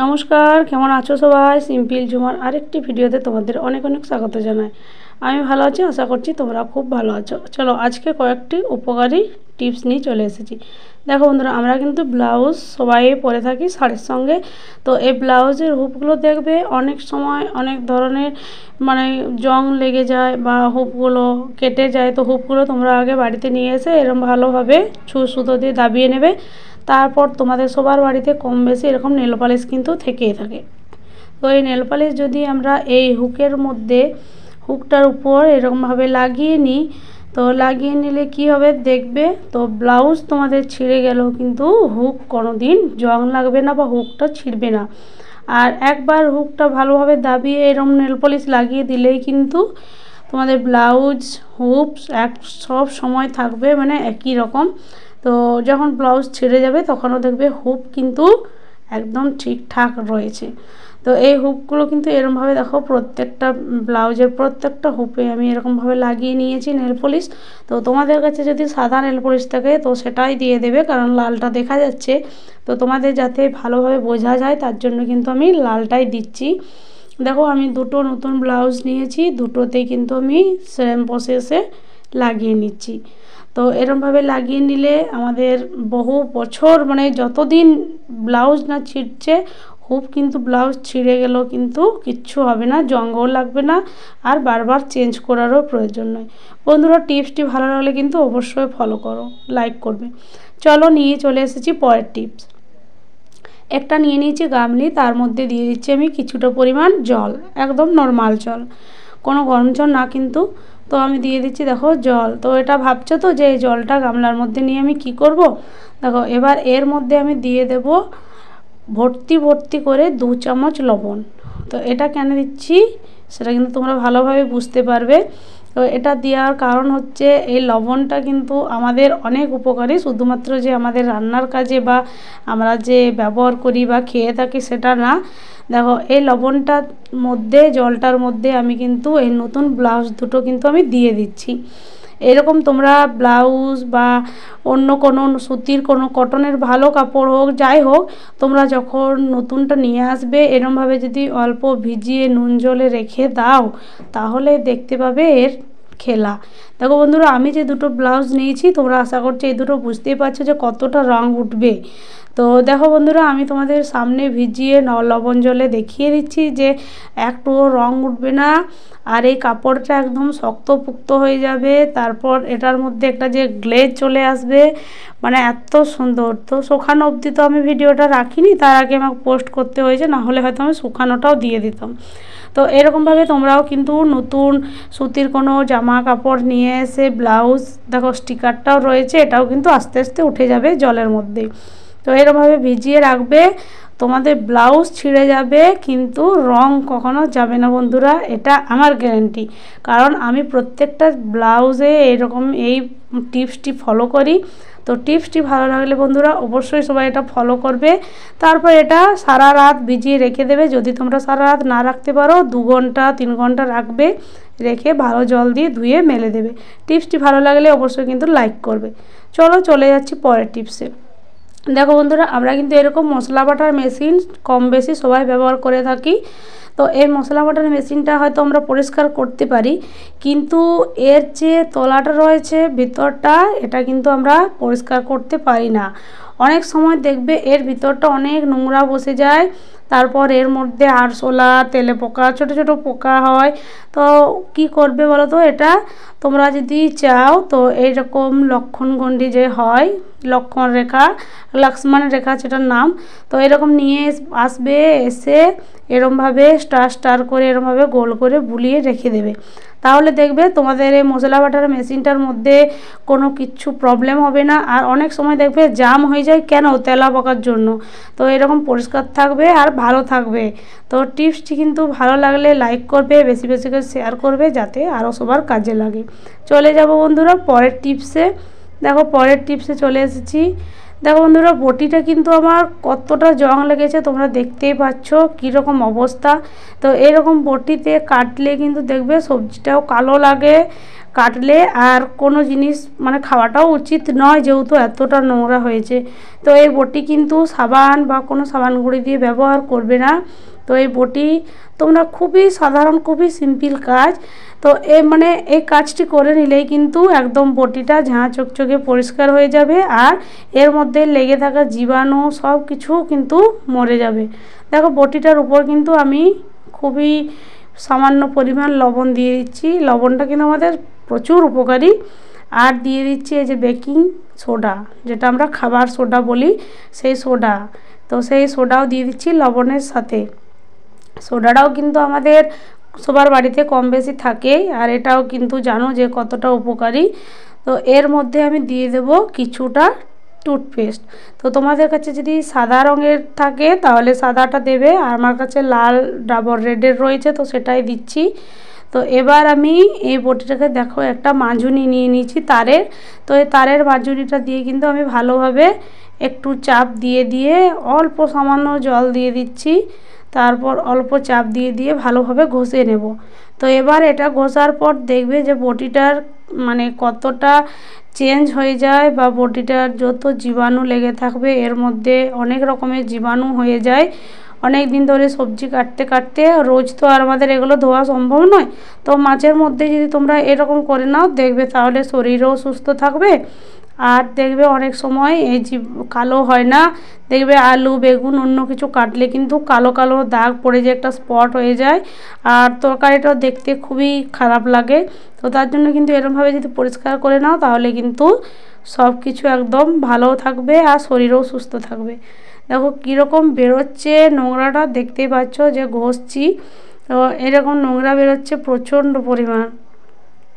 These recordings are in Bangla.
নমস্কার, কেমন আছো সবাই? সিম্পল ঝুমার আরেকটি ভিডিওতে তোমাদের অনেক অনেক স্বাগত জানাই। আমি ভালো আছি, আশা করছি তোমরা খুব ভালো আছো। চলো আজকে কয়েকটি উপকারী টিপস নিয়ে চলে এসেছি। দেখো বন্ধুরা, আমরা কিন্তু ব্লাউজ সবাই পরে থাকি শাড়ির সঙ্গে। তো এই ব্লাউজের হুপগুলো দেখবে অনেক সময় অনেক ধরনের জং লেগে যায় বা হুপগুলো কেটে যায়। তো হুপগুলো তোমরা আগে বাড়িতে নিয়ে এসে এরকম ভালোভাবে সুতো দিয়ে দাবিয়ে নেবে। তারপর তোমাদের সবার বাড়িতে কম বেশি এরকম নেল পালিশ কিন্তু থেকেই থাকে। তো এই নেল পালিশ যদি আমরা এই হুকের মধ্যে হুকটার উপর এরকমভাবে লাগিয়ে নিই, তো লাগিয়ে নিলে কি হবে দেখবে, তো ব্লাউজ তোমাদের ছিঁড়ে গেলেও কিন্তু হুক কোনো দিন জং লাগবে না বা হুকটা ছিঁড়বে না। আর একবার হুকটা ভালোভাবে দাবিয়ে এরকম নেল পলিশ লাগিয়ে দিলেই কিন্তু তোমাদের ব্লাউজ হুপস সব সময় থাকবে একই রকম। তো যখন ব্লাউজ ছিঁড়ে যাবে তখনও দেখবে হুপ কিন্তু একদম ঠিকঠাক রয়েছে। তো এই হুপগুলো কিন্তু এরকমভাবে দেখো, প্রত্যেকটা ব্লাউজের প্রত্যেকটা হুপে আমি এরকমভাবে লাগিয়ে নিয়েছি নেল পলিশ। তো তোমাদের কাছে যদি সাদা নেল পলিশ থাকে তো সেটাই দিয়ে দেবে, কারণ লালটা দেখা যাচ্ছে। তো তোমাদের যাতে ভালোভাবে বোঝা যায় তার জন্য কিন্তু আমি লালটাই দিচ্ছি। দেখো আমি দুটো নতুন ব্লাউজ নিয়েছি, দুটোতেই কিন্তু আমি সেম প্রসেসে লাগিয়ে নিচ্ছি। তো এরমভাবে লাগিয়ে নিলে আমাদের বহু বছর যতদিন ব্লাউজ না ছিঁড়ছে, হুপ কিন্তু ব্লাউজ ছিঁড়ে গেলেও কিন্তু কিচ্ছু হবে না, জঙ্গও লাগবে না, আর বারবার চেঞ্জ করারও প্রয়োজন নয়। বন্ধুরা, টিপসটি ভালো লাগলে কিন্তু অবশ্যই ফলো করো, লাইক করবে। চলো নিয়ে চলে এসেছি পরের টিপস। একটা নিয়ে নিয়েছি গামলি, তার মধ্যে দিয়ে দিচ্ছি আমি কিছুটা পরিমাণ জল, একদম নর্মাল জল, কোনো গরম জল না কিন্তু। তো আমি দিয়ে দিচ্ছি দেখো জল। তো এটা ভাবছো তো যে এই জলটা গামলার মধ্যে নিয়ে আমি কি করব। দেখো এবার এর মধ্যে আমি দিয়ে দেব ভর্তি ভর্তি করে 2 চামচ লবণ। তো এটা কেন দিচ্ছি সেটা কিন্তু তোমরা ভালোভাবে বুঝতে পারবে। তো এটা দেওয়ার কারণ হচ্ছে এই লবণটা কিন্তু আমাদের অনেক উপকারী, শুধুমাত্র যে আমাদের রান্নার কাজে বা আমরা যে ব্যবহার করি বা খেয়ে থাকি সেটা না। দেখো এই লবণটার মধ্যে, জলটার মধ্যে আমি কিন্তু এই নতুন ব্লাউজ দুটো কিন্তু আমি দিয়ে দিচ্ছি। এরকম তোমরা ব্লাউজ বা অন্য কোনো সুতির কোনো কটনের ভালো কাপড় হোক, যাই হোক, তোমরা যখন নতুনটা নিয়ে আসবে এরমভাবে যদি অল্প ভিজিয়ে নুন জলে রেখে দাও তাহলে দেখতে পাবে এর খেলা। দেখো বন্ধুরা, আমি যে দুটো ব্লাউজ নিয়েছি তোমরা আশা করছি এই দুটো বুঝতেই পারছো যে কতটা রং উঠবে। তো দেখো বন্ধুরা, আমি তোমাদের সামনে ভিজিয়ে লবণ জলে দেখিয়ে দিচ্ছি যে একটুও রং উঠবে না, আর এই কাপড়টা একদম শক্তপোক্ত হয়ে যাবে। তারপর এটার মধ্যে একটা যে গ্লেজ চলে আসবে, এত সুন্দর। তো শুকানো অবধি তো আমি ভিডিওটা রাখিনি, তার আগে আমাকে পোস্ট করতে হয়েছে, না হলে হয়তো আমি শুকানোটাও দিয়ে দিতাম। তো এরকমভাবে তোমরাও কিন্তু নতুন সুতির কোনো জামা কাপড় নিয়ে এসে ব্লাউজ, দেখো স্টিকারটাও রয়েছে, এটাও কিন্তু আস্তে আস্তে উঠে যাবে জলের মধ্যে। তো এরকমভাবে ভিজিয়ে রাখবে, তোমাদের ব্লাউজ ছিঁড়ে যাবে কিন্তু রং কখনো যাবে না বন্ধুরা, এটা আমার গ্যারান্টি। কারণ আমি প্রত্যেকটা ব্লাউজে এরকম এই টিপসটি ফলো করি। তো টিপসটি ভালো লাগলে বন্ধুরা অবশ্যই সবাই এটা ফলো করবে। তারপর এটা সারা রাত ভিজিয়ে রেখে দেবে। যদি তোমরা সারা রাত না রাখতে পারো 2 ঘন্টা 3 ঘন্টা রাখবে, রেখে ভালো জল দিয়ে ধুয়ে মেলে দেবে। টিপসটি ভালো লাগলে অবশ্যই কিন্তু লাইক করবে। চলো চলে যাচ্ছি পরের টিপসে। দেখো বন্ধুরা, আমরা কিন্তু এরকম মশলা বাটার মেশিন কম বেশি সবাই ব্যবহার করে থাকি। তো এই মশলা বাটার মেশিনটা হয়তো আমরা পরিষ্কার করতে পারি, কিন্তু এর যে তলাটা রয়েছে ভিতরটা, এটা কিন্তু আমরা পরিষ্কার করতে পারি না। অনেক সময় দেখবে এর ভিতরটা অনেক নোংরা বসে যায়, তারপর এর মধ্যে আরশোলা, তেলে পোকা, ছোট ছোট পোকা হয়। তো কি করবে বলো তো, এটা তোমরা যদি চাও তো এইরকম লক্ষণগণ্ডি যে হয়, লক্ষণ রেখা, লক্ষ্মণ রেখা সেটার নাম, তো এরকম নিয়ে আসবে, এসে এরমভাবে স্টার করে এরমভাবে গোল করে বুলিয়ে রেখে দেবে। তাহলে দেখবে তোমাদের এই মশলা বাটার মেশিনটার মধ্যে কোনো কিচ্ছু প্রবলেম হবে না। আর অনেক সময় দেখবে জাম হয়ে যায়, কেন? তেলা পোকার জন্য। তো এরকম পরিষ্কার থাকবে আর ভালো থাকবে। তো টিপসটি কিন্তু ভালো লাগলে লাইক করবে, বেশি বেশি করে শেয়ার করবে, যাতে আরও সবার কাজে লাগে। চলে যাব বন্ধুরা পরের টিপসে। দেখো পরের টিপসে চলে এসেছি। দেখো বন্ধুরা বটিটা কিন্তু আমার কতটা জং লেগেছে তোমরা দেখতেই পাচ্ছ কীরকম অবস্থা। তো এরকম বটিতে কাটলে কিন্তু দেখবে সবজিটাও কালো লাগে কাটলে, আর কোনো জিনিস মানে খাওয়াটাও উচিত নয় যেহেতু এতটা নোংরা হয়েছে। তো এই বটি কিন্তু সাবান বা কোনো সাবান গুঁড়ি দিয়ে ব্যবহার করবে না। তো এই বটি তোমরা খুবই সাধারণ খুবই সিম্পল কাজ, তো এই কাজটি করে নিলেই কিন্তু একদম বটিটা ঝাঁ চকচকে পরিষ্কার হয়ে যাবে, আর এর মধ্যে লেগে থাকা জীবাণু সব কিছু কিন্তু মরে যাবে। দেখো বটিটার উপর কিন্তু আমি খুবই সামান্য পরিমাণ লবণ দিয়ে দিচ্ছি, লবণটা কিন্তু আমাদের প্রচুর উপকারী। আর দিয়ে দিচ্ছি এই যে বেকিং সোডা, যেটা আমরা খাবার সোডা বলি, সেই সোডা। তো সেই সোডাও দিয়ে দিচ্ছি লবণের সাথে। সোডাটাও কিন্তু আমাদের সবার বাড়িতে কম বেশি থাকেই, আর এটাও কিন্তু জানো যে কতটা উপকারী। তো এর মধ্যে আমি দিয়ে দেব কিছুটা টুথপেস্ট। তো তোমাদের কাছে যদি সাদা রঙের থাকে তাহলে সাদাটা দেবে, আর আমার কাছে লাল ডাবর রেডের রয়েছে তো সেটাই দিচ্ছি। তো এবার আমি এই বটিটাকে দেখো একটা মাজুনি নিয়ে নিয়েছি তারের। তো এই তারের মাজুনিটা দিয়ে কিন্তু আমি ভালোভাবে একটু চাপ দিয়ে দিয়ে অল্প সামান্য জল দিয়ে দিচ্ছি, তারপর অল্প চাপ দিয়ে দিয়ে ভালোভাবে ঘষে নেব। তো এবার এটা ঘষার পর দেখবে যে বটিটার মানে কতটা চেঞ্জ হয়ে যায়, বা বটিটার যত জীবাণু লেগে থাকবে এর মধ্যে অনেক রকমের জীবাণু হয়ে যায়। অনেক দিন ধরে সবজি কাটতে কাটতে রোজ তো আর আমাদের এগুলো ধোয়া সম্ভব নয়। তো মাঝের মধ্যে যদি তোমরা এরকম করে নাও দেখবে তাহলে শরীরও সুস্থ থাকবে, আর দেখবে অনেক সময় এই কালো হয় না, দেখবে আলু বেগুন অন্য কিছু কাটলে কিন্তু কালো কালো দাগ পড়ে যায়, একটা স্পট হয়ে যায়, আর তরকারিটাও দেখতে খুবই খারাপ লাগে। তো তার জন্য কিন্তু এরকমভাবে যদি পরিষ্কার করে নাও তাহলে কিন্তু সব কিছু একদম ভালো থাকবে আর শরীরও সুস্থ থাকবে। দেখো কীরকম বেরোচ্ছে নোংরাটা, দেখতেই পাচ্ছ যে ঘষছি তো এরকম নোংরা বেরোচ্ছে প্রচণ্ড পরিমাণ।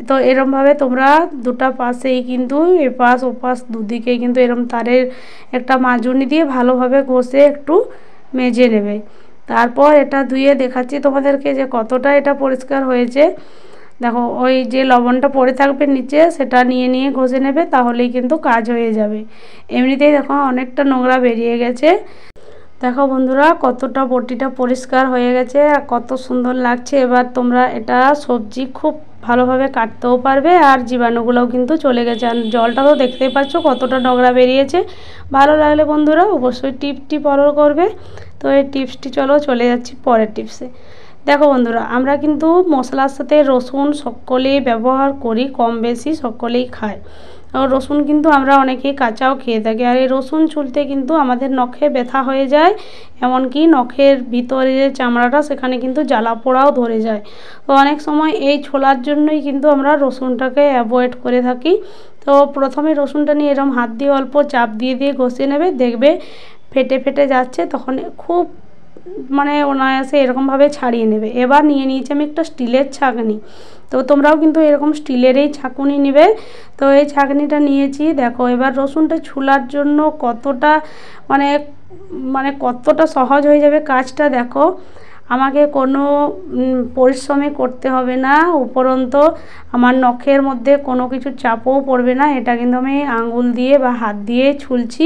তো এরমভাবে তোমরা দুটা পাশেই কিন্তু এপাশ ওপাশ দুদিকে কিন্তু এরম তারের একটা মাজুনি দিয়ে ভালোভাবে ঘষে একটু মেজে নেবে। তারপর এটা ধুয়ে দেখাচ্ছি তোমাদেরকে যে কতটা এটা পরিষ্কার হয়েছে। দেখো ওই যে লবণটা পড়ে থাকবে নিচে সেটা নিয়ে নিয়ে ঘষে নেবে, তাহলেই কিন্তু কাজ হয়ে যাবে। এমনিতেই দেখো অনেকটা নোংরা বেরিয়ে গেছে। দেখো বন্ধুরা কতটা বটিটা পরিষ্কার হয়ে গেছে আর কত সুন্দর লাগছে। এবার তোমরা এটা সবজি খুব ভালোভাবে কাটতেও পারবে, আর জীবাণুগুলোও কিন্তু চলে গেছে। আর জলটা তো দেখতেই পাচ্ছ কতটা নোংরা বেরিয়েছে। ভালো লাগলে বন্ধুরা অবশ্যই টিপসটি ফলো করবে। তো এই টিপসটি চলে যাচ্ছি পরের টিপসে। দেখো বন্ধুরা আমরা কিন্তু মশলার সাথে রসুন সকলেই ব্যবহার করি, কম বেশি সকলেই খায়। রসুন কিন্তু আমরা অনেকেই কাঁচাও খেয়ে থাকি, আর এই রসুন ছুলতে কিন্তু আমাদের নখে ব্যথা হয়ে যায়, এমনকি নখের ভিতরে যে চামড়াটা সেখানে কিন্তু জ্বালা পোড়াও ধরে যায়। তো অনেক সময় এই ছোলার জন্যই কিন্তু আমরা রসুনটাকে অ্যাভয়েড করে থাকি। তো প্রথমে রসুনটা নিয়ে এরকম হাত দিয়ে অল্প চাপ দিয়ে দিয়ে ঘষে নেবে, দেখবে ফেটে ফেটে যাচ্ছে, তখন খুব অনায়াসে এরকমভাবে ছাড়িয়ে নেবে। এবার নিয়ে নিয়েছি আমি একটা স্টিলের ছাঁকনি। তো তোমরাও কিন্তু এরকম স্টিলেরই ছাঁকুনি নেবে। তো এই ছাঁকনিটা নিয়েছি। দেখো এবার রসুনটা ছুলার জন্য কতটা কতটা সহজ হয়ে যাবে কাজটা। দেখো আমাকে কোনো পরিশ্রমই করতে হবে না, উপরন্ত আমার নখের মধ্যে কোনো কিছু চাপও পড়বে না। এটা কিন্তু আমি আঙুল দিয়ে বা হাত দিয়ে ছুলছি,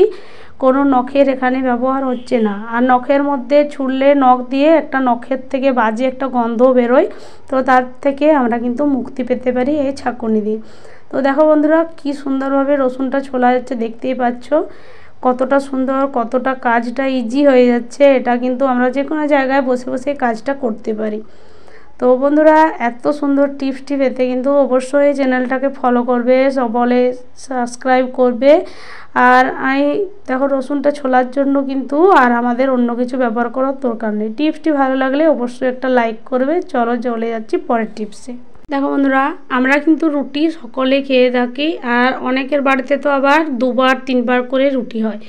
কোনো নখের এখানে ব্যবহার হচ্ছে না। আর নখের মধ্যে ছুললে নখ দিয়ে একটা নখের থেকে বাজে একটা গন্ধ বেরোয়, তো তার থেকে আমরা কিন্তু মুক্তি পেতে পারি এই ছাঁকুনি দিয়ে। তো দেখো বন্ধুরা কি সুন্দরভাবে রসুনটা ছোলা যাচ্ছে, দেখতেই পাচ্ছ কতটা সুন্দর, কতটা কাজটা ইজি হয়ে যাচ্ছে। এটা কিন্তু আমরা যে কোনো জায়গায় বসে বসে কাজটা করতে পারি। তো বন্ধুরা এত সুন্দর টিপসটি পেতে কিন্তু অবশ্যই চ্যানেলটাকে ফলো করবে, সকলে সাবস্ক্রাইব করবে। আর দেখো রসুনটা ছোলার জন্য কিন্তু আর আমাদের অন্য কিছু ব্যবহার করার দরকার নেই। টিপসটি ভালো লাগলে অবশ্যই একটা লাইক করবে। চলে যাচ্ছি পরের টিপসে। দেখো বন্ধুরা আমরা কিন্তু রুটি সকলে খেয়ে থাকি, আর অনেকের বাড়িতে তো আবার 2-3বার করে রুটি হয়।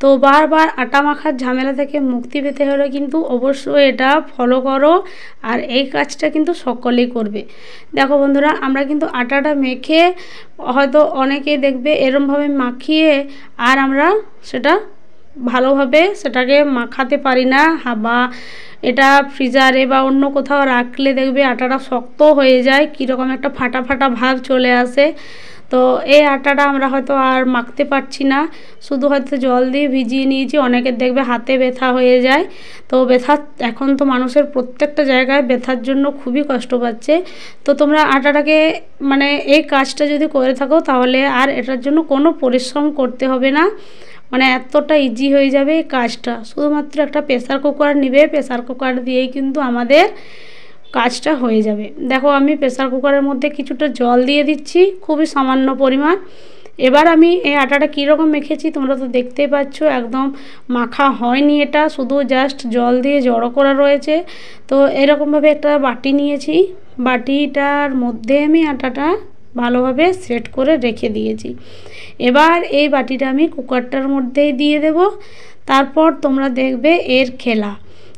তো বারবার আটা মাখার ঝামেলা থেকে মুক্তি পেতে হলে কিন্তু অবশ্যই এটা ফলো করো, আর এই কাজটা কিন্তু সকলেই করবে। দেখো বন্ধুরা আমরা কিন্তু আটাটা মেখে হয়তো অনেকেই দেখবে এরমভাবে মাখিয়ে আর আমরা সেটা ভালোভাবে সেটাকে মাখাতে পারি না, বা এটা ফ্রিজারে বা অন্য কোথাও রাখলে দেখবে আটাটা শক্ত হয়ে যায়, কীরকম একটা ফাটা ফাটা ভাব চলে আসে। তো এই আটাটা আমরা হয়তো আর মাখতে পারছি না, শুধু হয়তো জল দিয়ে ভিজিয়ে নিয়েছি। অনেকের দেখবে হাতে ব্যথা হয়ে যায়, তো ব্যথা এখন তো মানুষের প্রত্যেকটা জায়গায় ব্যথার জন্য খুবই কষ্ট পাচ্ছে। তো তোমরা আটাটাকে মানে এই কাজটা যদি করে থাকো তাহলে আর এটার জন্য কোনো পরিশ্রম করতে হবে না, মানে এতটা ইজি হয়ে যাবে এই কাজটা। শুধুমাত্র একটা প্রেসার কুকার নেবে, প্রেসার কুকার দিয়েই কিন্তু আমাদের কাজটা হয়ে যাবে। দেখো আমি প্রেসার কুকারের মধ্যে কিছুটা জল দিয়ে দিচ্ছি, খুবই সামান্য পরিমাণ। এবার আমি এই আটাটা কীরকম মেখেছি তোমরা তো দেখতেই পাচ্ছ, একদম মাখা হয়নি, এটা শুধু জাস্ট জল দিয়ে জড়ো করা রয়েছে। তো এরকমভাবে একটা বাটি নিয়েছি, বাটিটার মধ্যে আমি আটাটা ভালোভাবে সেট করে রেখে দিয়েছি। এবার এই বাটিটা আমি কুকারটার মধ্যেই দিয়ে দেব, তারপর তোমরা দেখবে এর খেলা।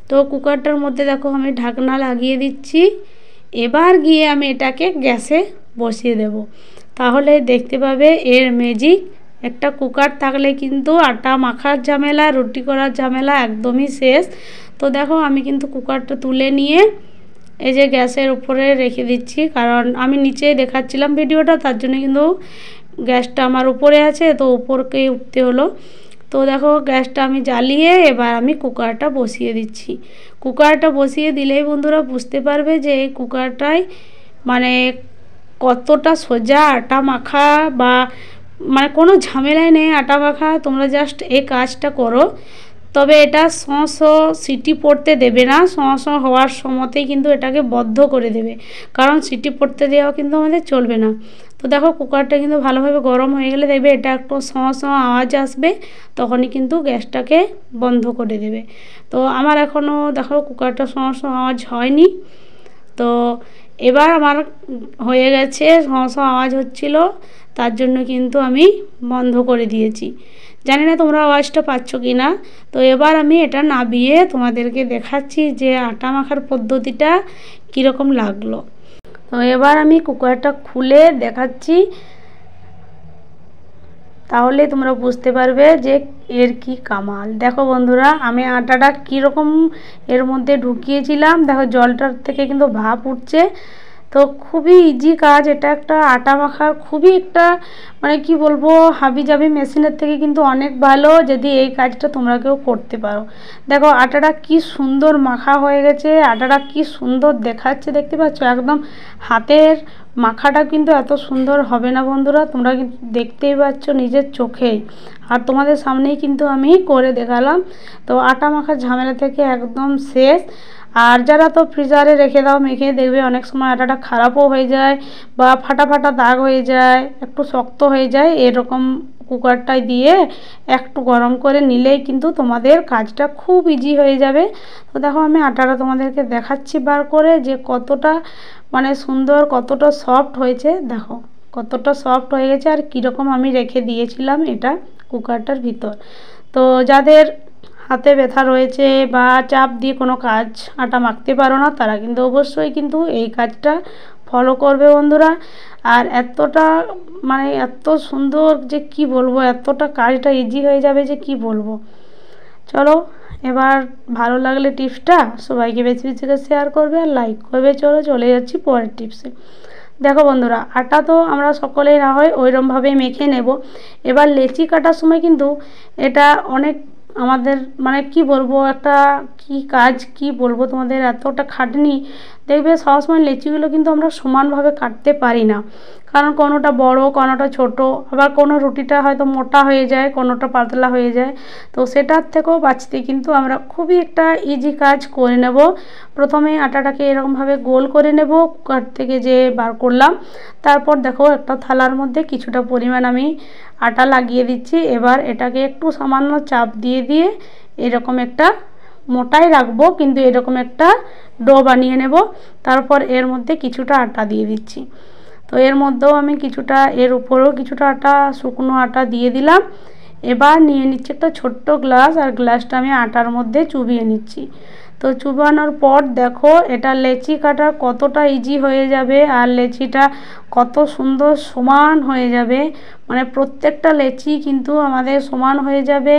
তো কুকারটার মধ্যে দেখো আমি ঢাকনা লাগিয়ে দিচ্ছি। এবার গিয়ে আমি এটাকে গ্যাসে বসিয়ে দেব, তাহলে দেখতে পাবে এর ম্যাজিক। একটা কুকার থাকলে কিন্তু আটা মাখার ঝামেলা, রুটি করার ঝামেলা একদমই শেষ। তো দেখো আমি কিন্তু কুকারটা তুলে নিয়ে এই যে গ্যাসের উপরে রেখে দিচ্ছি, কারণ আমি নিচে দেখাচ্ছিলাম ভিডিওটা, তার জন্য কিন্তু গ্যাসটা আমার উপরে আছে, তো উপরকেই উঠতে হলো। তো দেখো গ্যাসটা আমি জ্বালিয়ে এবার আমি কুকারটা বসিয়ে দিচ্ছি। কুকারটা বসিয়ে দিলেই বন্ধুরা বুঝতে পারবে যে এই কুকারটায় মানে কতটা সোজা আটা মাখা, বা মানে কোনো ঝামেলাই নেই আটা মাখা। তোমরা জাস্ট এই কাজটা করো। তবে এটা সিটি পড়তে দেবে না, হওয়ার সময়তেই কিন্তু এটাকে বদ্ধ করে দেবে, কারণ সিটি পড়তে দেওয়া কিন্তু আমাদের চলবে না। তো দেখো কুকারটা কিন্তু ভালোভাবে গরম হয়ে গেলে দেখবে এটা একটু আওয়াজ আসবে, তখনই কিন্তু গ্যাসটাকে বন্ধ করে দেবে। তো আমার এখনও দেখো কুকারটা আওয়াজ হয়নি। তো এবার আমার হয়ে গেছে, আওয়াজ হচ্ছিল, তার জন্য কিন্তু আমি বন্ধ করে দিয়েছি। জানি না তোমরা আওয়াজটা পাচ্ছ কি না। তো এবার আমি এটা নামিয়ে তোমাদেরকে দেখাচ্ছি যে আটা মাখার পদ্ধতিটা কীরকম লাগলো। তো এবার আমি কুকারটা খুলে দেখাচ্ছি, তাহলে তোমরা বুঝতে পারবে যে এর কি কামাল। দেখো বন্ধুরা আমি আটাটা কীরকম এর মধ্যে ঢুকিয়েছিলাম, দেখো জলটার থেকে কিন্তু ভাপ উঠছে। তো খুবই ইজি কাজ, এটা একটা আটা মাখার খুবই একটা মানে কি বলবো হাবিজাবি মেশিনের থেকে কিন্তু অনেক ভালো, যদি এই কাজটা তোমরা কেউ করতে পারো। দেখো আটাটা কি সুন্দর মাখা হয়ে গেছে, আটাটা কি সুন্দর দেখাচ্ছে, দেখতে পাচ্ছ একদম হাতের মাখাটা কিন্তু এত সুন্দর হবে না বন্ধুরা, তোমরা কিন্তু দেখতেই পাচ্ছ নিজের চোখেই, আর তোমাদের সামনেই কিন্তু আমি করে দেখালাম। তো আটা মাখার ঝামেলা থেকে একদম শেষ। আর যারা তো ফ্রিজারে রেখে দাও মেখে, দেখবে অনেক সময় আটাটা খারাপও হয়ে যায়, বা ফাটা ফাটা দাগ হয়ে যায়, একটু শক্ত হয়ে যায়। এরকম কুকারটায় দিয়ে একটু গরম করে নিলেই কিন্তু তোমাদের কাজটা খুব ইজি হয়ে যাবে। তো দেখো আমি আটাটা তোমাদেরকে দেখাচ্ছি বার করে যে কতটা মানে সুন্দর, কতটা সফট হয়েছে। দেখো কতটা সফট হয়ে গেছে, আর কীরকম আমি রেখে দিয়েছিলাম এটা কুকারটার ভিতর। তো যাদের হাতে ব্যথা রয়েছে বা চাপ দিয়ে কোনো কাজ আটা মাখতে পারো না, তারা কিন্তু অবশ্যই কিন্তু এই কাজটা ফলো করবে বন্ধুরা। আর এতটা মানে এত সুন্দর যে কি বলবো, এতটা কাজটা ইজি হয়ে যাবে যে কি বলবো। চলো এবার ভালো লাগলে টিপসটা সবাইকে বেশি বেশি করে শেয়ার করবে আর লাইক করবে। চলে যাচ্ছি পরের টিপসে। দেখো বন্ধুরা আটা তো আমরা সকলেই না হয় ওইরকমভাবেই মেখে নেব। এবার লেচি কাটার সময় কিন্তু এটা অনেক আমাদের মানে কি বলবো একটা কি কাজ কি বলবো তোমাদের, এতটা খাটনি। দেখবে সবসময় লেচিগুলো কিন্তু আমরা সমানভাবে কাটতে পারি না, কারণ কোনোটা বড় কোনোটা ছোট, আবার কোনো রুটিটা হয়তো মোটা হয়ে যায়, কোনোটা পাতলা হয়ে যায়। তো সেটার থেকেও বাঁচতে কিন্তু আমরা খুবই একটা ইজি কাজ করে নেব। প্রথমে আটাটাকে এরকমভাবে গোল করে নেব কুকার থেকে যে বার করলাম। তারপর দেখো একটা থালার মধ্যে কিছুটা পরিমাণ আমি আটা লাগিয়ে দিচ্ছি। এবার এটাকে একটু সামান্য চাপ দিয়ে দিয়ে এরকম একটা মোটাই রাখবো, কিন্তু এরকম একটা ডো বানিয়ে নেব। তারপর এর মধ্যে কিছুটা আটা দিয়ে দিচ্ছি। তো এর মধ্যেও আমি কিছুটা, এর উপরেও কিছুটা আটা, শুকনো আটা দিয়ে দিলাম। এবার নিয়ে নিচ্ছি একটা ছোট্ট গ্লাস, আর গ্লাসটা আমি আটার মধ্যে চুবিয়ে নিচ্ছি। তো চুবানোর পর দেখো এটা লেচি কাটা কতটা ইজি হয়ে যাবে, আর লেচিটা কত সুন্দর সমান হয়ে যাবে, মানে প্রত্যেকটা লেচি কিন্তু আমাদের সমান হয়ে যাবে,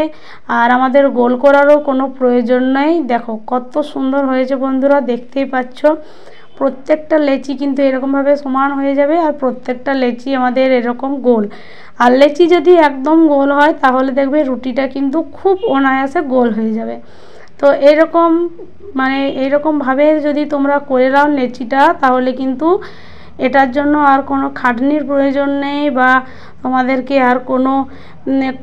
আর আমাদের গোল করারও কোনো প্রয়োজন নেই। দেখো কত সুন্দর হয়েছে বন্ধুরা, দেখতেই পাচ্ছ প্রত্যেকটা লেচি কিন্তু এরকমভাবে সমান হয়ে যাবে আর প্রত্যেকটা লেচি আমাদের এরকম গোল। আর লেচি যদি একদম গোল হয় তাহলে দেখবে রুটিটা কিন্তু খুব অনায়াসে গোল হয়ে যাবে। তো এরকম মানে এইরকমভাবে যদি তোমরা করে নাও লেচিটা, তাহলে কিন্তু এটার জন্য আর কোনো খাটনির প্রয়োজন নেই, বা তোমাদেরকে আর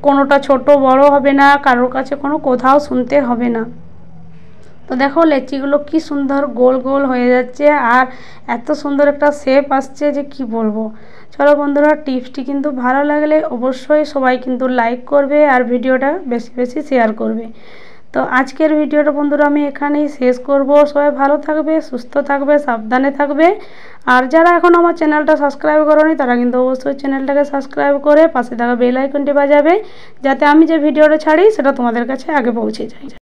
কোনোটা ছোট বড় হবে না, কারোর কাছে কোথাও শুনতে হবে না। তো দেখো লেচিগুলো কি সুন্দর গোল গোল হয়ে যাচ্ছে আর এত সুন্দর একটা শেপ আসছে যে কি বলবো। চলো বন্ধুরা, টিপসটি কিন্তু ভালো লাগলে অবশ্যই সবাই কিন্তু লাইক করবে আর ভিডিওটা বেশি বেশি শেয়ার করবে। তো আজকের ভিডিওটা বন্ধুরা আমি এখানেই শেষ করব। সবাই ভালো থাকবে, সুস্থ থাকবে, সাবধানে থাকবে। আর যারা এখন আমার চ্যানেলটা সাবস্ক্রাইব করোনি তারা কিন্তু অবশ্যই চ্যানেলটাকে সাবস্ক্রাইব করে পাশে থাকা বেল আইকনটি বাজাবে, যাতে আমি যে ভিডিওটা ছাড়ি সেটা তোমাদের কাছে আগে পৌঁছে যায়।